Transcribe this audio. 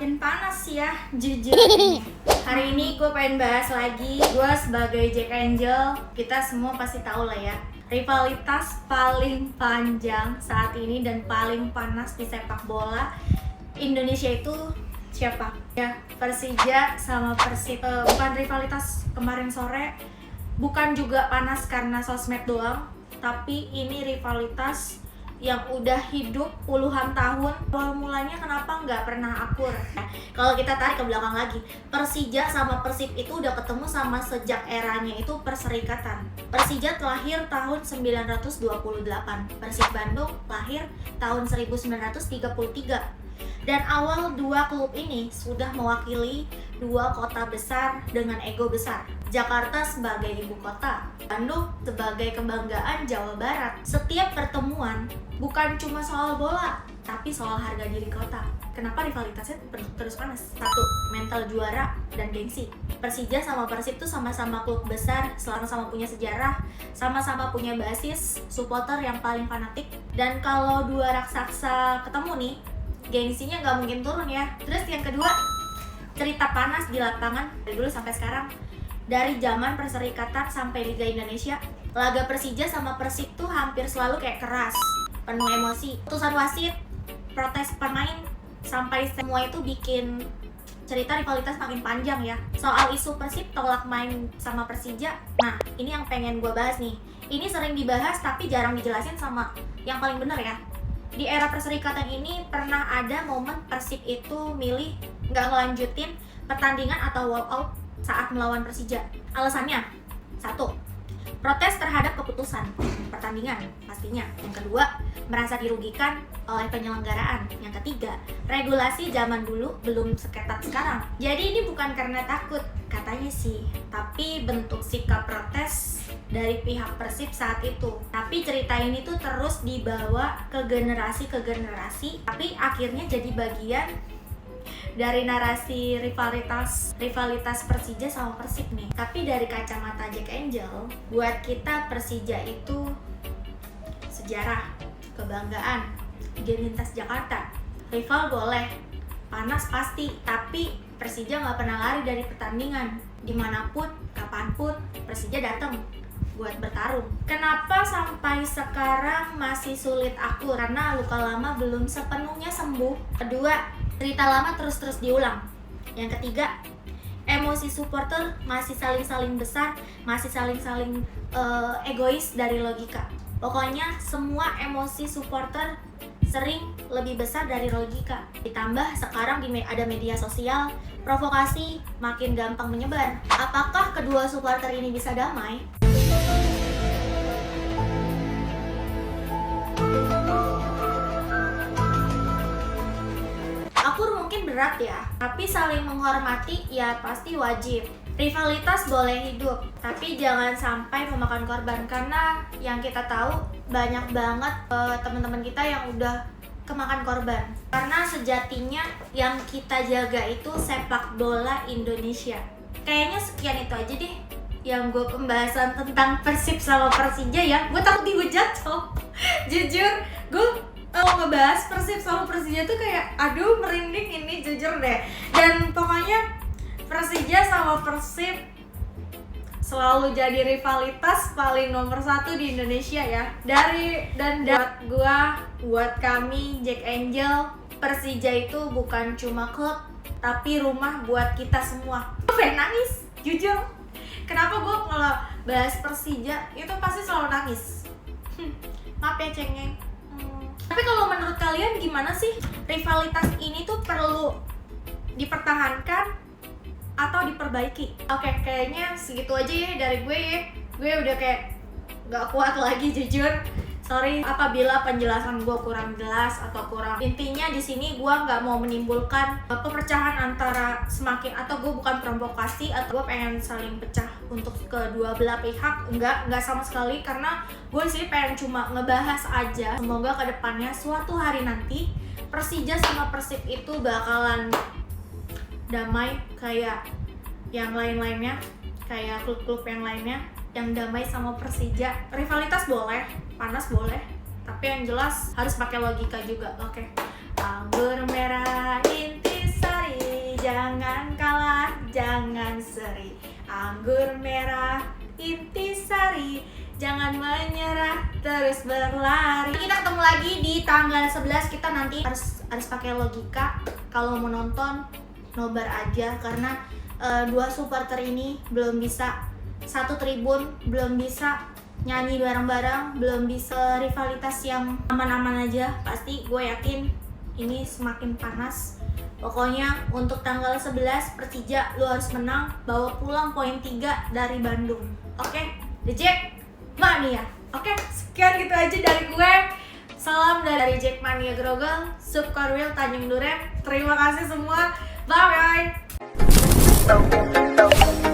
makin panas ya, jujur ini. Hari ini gue pengen bahas lagi, gue sebagai Jack Angel, kita semua pasti tahu lah ya, rivalitas paling panjang saat ini dan paling panas di sepak bola Indonesia itu siapa? Ya, Persija sama Persib. Bukan rivalitas kemarin sore, bukan juga panas karena sosmed doang, tapi ini rivalitas yang udah hidup puluhan tahun. Awal mulanya kenapa nggak pernah akur? Nah, kalau kita tarik ke belakang lagi, Persija sama Persib itu udah ketemu sama sejak eranya itu Perserikatan. Persija lahir tahun 1928, Persib Bandung lahir tahun 1933. Dan awal dua klub ini sudah mewakili dua kota besar dengan ego besar. Jakarta sebagai ibu kota, Bandung sebagai kebanggaan Jawa Barat. Setiap pertemuan bukan cuma soal bola, tapi soal harga diri kota. Kenapa rivalitasnya terus panas? Satu, mental juara dan gengsi. Persija sama Persib tuh sama-sama klub besar, sama-sama punya sejarah, sama-sama punya basis supporter yang paling fanatik. Dan kalau dua raksasa ketemu nih, gengsinya nggak mungkin turun ya. Terus yang kedua, cerita panas di lapangan dari dulu sampai sekarang. Dari zaman Perserikatan sampai Liga Indonesia, laga Persija sama Persib tuh hampir selalu kayak keras, penuh emosi. Putusan wasit, protes pemain, sampai semua itu bikin cerita rivalitas makin panjang ya. Soal isu Persib tolak main sama Persija, nah ini yang pengen gue bahas nih. Ini sering dibahas tapi jarang dijelasin sama yang paling bener ya. Di era Perserikatan ini pernah ada momen Persib itu milih nggak ngelanjutin pertandingan atau walk out saat melawan Persija. Alasannya, satu, protes terhadap keputusan pertandingan pastinya. Yang kedua, merasa dirugikan oleh penyelenggaraan. Yang ketiga, regulasi zaman dulu belum seketat sekarang. Jadi ini bukan karena takut, katanya sih, tapi bentuk sikap protes dari pihak Persib saat itu. Tapi cerita ini tuh terus dibawa ke generasi, tapi akhirnya jadi bagian dari narasi rivalitas Persija sama Persib nih. Tapi dari kacamata Jack Angel, buat kita Persija itu sejarah, kebanggaan, identitas Jakarta. Rival boleh, panas pasti, tapi Persija nggak pernah lari dari pertandingan. Dimanapun, kapanpun, Persija datang buat bertarung. Kenapa sampai sekarang masih sulit akur? Karena luka lama belum sepenuhnya sembuh. Kedua, cerita lama terus diulang. Yang ketiga, emosi supporter masih saling besar, masih saling egois dari logika. Pokoknya semua emosi supporter sering lebih besar dari logika. Ditambah sekarang ada media sosial, provokasi makin gampang menyebar. Apakah kedua supporter ini bisa damai? Akur mungkin berat ya, tapi saling menghormati ya pasti wajib. Rivalitas boleh hidup, tapi jangan sampai memakan korban. Karena yang kita tahu banyak banget teman-teman kita yang udah kemakan korban. Karena sejatinya yang kita jaga itu sepak bola Indonesia. Kayaknya sekian itu aja deh yang gue pembahasan tentang Persib sama Persija ya. Gue takut dihujat loh. Jujur, gue mau ngebahas Persib sama Persija tuh kayak aduh merinding ini, jujur deh. Dan pokoknya Persija sama Persib selalu jadi rivalitas paling nomor satu di Indonesia ya. Buat kami Jack Angel, Persija itu bukan cuma klub, tapi rumah buat kita semua. Gue pengen nangis, jujur. Kenapa gue kalau bahas Persija itu pasti selalu nangis? Maaf ya cengeng. Tapi kalau menurut kalian gimana sih? Rivalitas ini tuh perlu dipertahankan atau diperbaiki? Oke, kayaknya segitu aja ya dari gue ya. Gue udah kayak gak kuat lagi jujur. Sorry apabila penjelasan gue kurang jelas atau kurang. Intinya di sini gue nggak mau menimbulkan pepecahan antara atau gue bukan provokasi atau gue pengen saling pecah untuk kedua belah pihak. Nggak sama sekali, karena gue sih pengen cuma ngebahas aja. Semoga kedepannya suatu hari nanti Persija sama Persib itu bakalan damai kayak yang lain-lainnya, kayak klub-klub yang lainnya yang damai sama Persija. Rivalitas boleh, panas boleh, tapi yang jelas harus pakai logika juga. Oke. Anggur merah intisari jangan kalah, jangan seri. Anggur merah, intisari, jangan menyerah, terus berlari. Kita ketemu lagi di tanggal 11. Kita nanti harus pakai logika. Kalau mau nonton, nobar aja. Karena dua supporter ini belum bisa satu tribun, belum bisa nyanyi bareng-bareng, belum bisa rivalitas yang aman-aman aja. Pasti gue yakin ini semakin panas. Pokoknya untuk tanggal 11 Persija lu harus menang, bawa pulang poin 3 dari Bandung. Oke, The Jack Mania. Oke, sekian gitu aja dari gue. Salam dari Jack Mania Grogol, Subkorwil Tanjung Duren. Terima kasih semua. Bye bye.